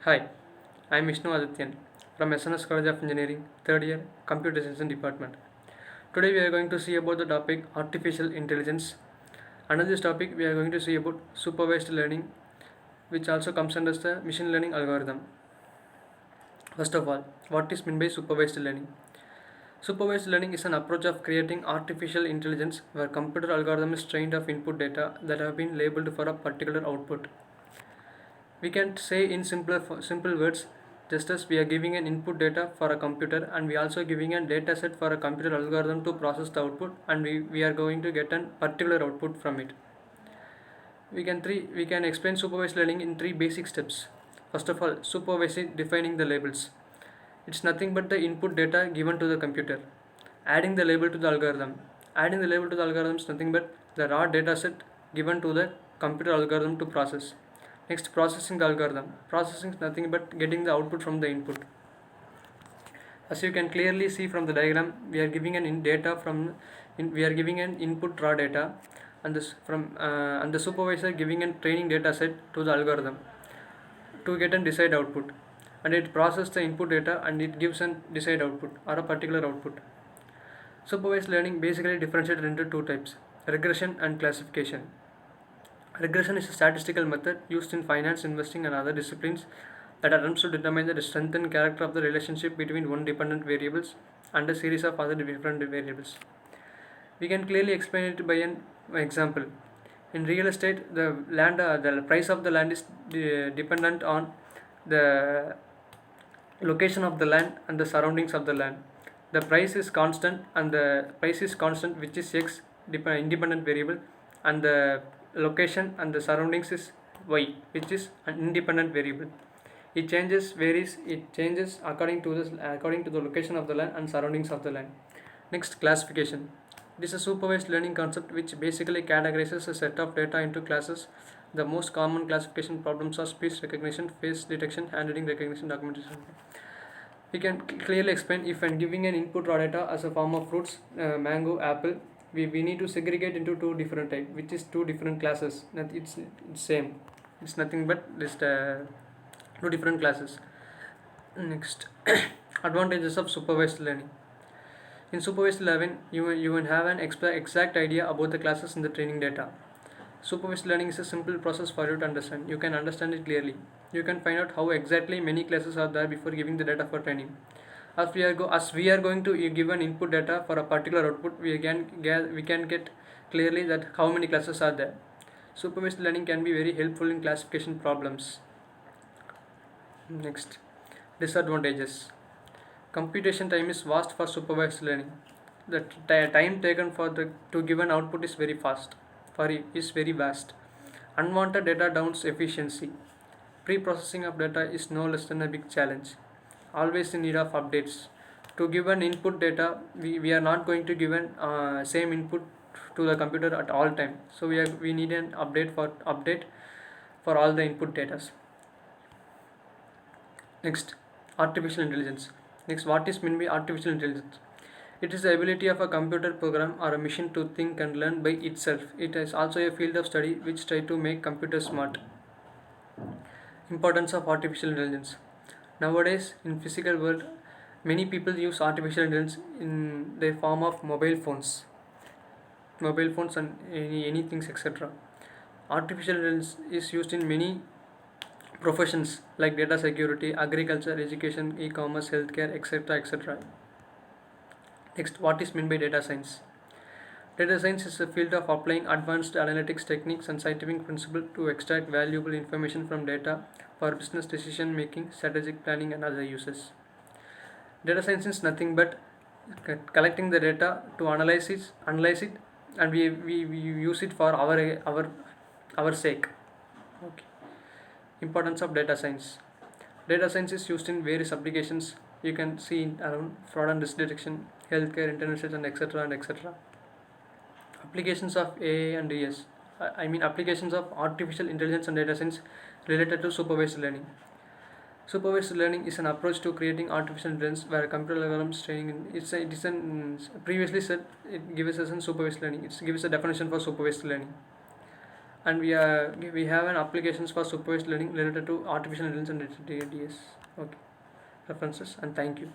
Hi, I am Vishnu Adityan from SNS College of Engineering, third year, Computer Science Department. Today we are going to see about the topic Artificial Intelligence. Under this topic, we are going to see about supervised learning, which also comes under the machine learning algorithm. First of all, what is meant by supervised learning? Supervised learning is an approach of creating artificial intelligence where computer algorithm is trained of input data that have been labeled for a particular output. We can say in simple words, just as we are giving an input data for a computer and we also giving a data set for a computer algorithm to process the output, and we are going to get a particular output from it. We can explain supervised learning in three basic steps. First of all, supervising defining the labels. It's nothing but the input data given to the computer. Adding the label to the algorithm. Adding the label to the algorithm is nothing but the raw data set given to the computer algorithm to process. Next, processing the algorithm. Processing is nothing but getting the output from the input. As you can clearly see from the diagram, we are giving we are giving an input raw data, and and the supervisor giving a training data set to the algorithm to get a desired output, and it processes the input data and it gives a desired output or a particular output. Supervised learning basically differentiated into two types: regression and classification. Regression is a statistical method used in finance, investing, and other disciplines that attempts to determine the strength and character of the relationship between one dependent variables and a series of other different variables. We can clearly explain it by an example. In real estate, the price of the land is dependent on the location of the land and the surroundings of the land. The price is constant, and the price is constant, which is x independent variable, and the location and the surroundings is y, which is an independent variable. It changes according to the location of the land and surroundings of the land. Next, classification. It is a supervised learning concept which basically categorizes a set of data into classes. The most common classification problems are speech recognition, face detection, handwriting recognition, documentation. We can clearly explain if I'm giving an input raw data as a form of fruits, mango, apple, we need to segregate into two different types, which is two different classes. It's same. It's nothing but just two different classes. Next, advantages of supervised learning. In supervised learning, you will have an exact idea about the classes in the training data. Supervised learning is a simple process for you to understand. You can understand it clearly. You can find out how exactly many classes are there before giving the data for training. As we are going to give an input data for a particular output, we can get clearly that how many classes are there. Supervised learning can be very helpful in classification problems. Next, disadvantages. Computation time is vast for supervised learning. The time taken to give an output is very fast. Is very vast. Unwanted data downs efficiency. Pre-processing of data is no less than a big challenge. Always in need of updates. To give an input data, we are not going to give an same input to the computer at all time. So we need an update for all the input data. Next, artificial intelligence. Next, what is meant by artificial intelligence? It is the ability of a computer program or a machine to think and learn by itself. It is also a field of study which try to make computers smart. Importance of artificial intelligence. Nowadays, in physical world, many people use artificial intelligence in the form of mobile phones and any things, etc. Artificial intelligence is used in many professions like data security, agriculture, education, e-commerce, healthcare, etc., etc. Next, what is meant by data science? Data science is a field of applying advanced analytics techniques and scientific principles to extract valuable information from data for business decision making, strategic planning, and other uses. Data science is nothing but collecting the data to analyze it, and we use it for our sake. Okay. Importance of data science. Data science is used in various applications. You can see around fraud and risk detection, healthcare, internet and etc. and etc. Applications of AI and ES. I mean applications of artificial intelligence and data science related to supervised learning. Supervised learning is an approach to creating artificial intelligence where computer algorithms training. Previously said it gives us a supervised learning. It gives a definition for supervised learning. and we have an applications for supervised learning related to artificial intelligence and its DADS. Okay, references, and thank you.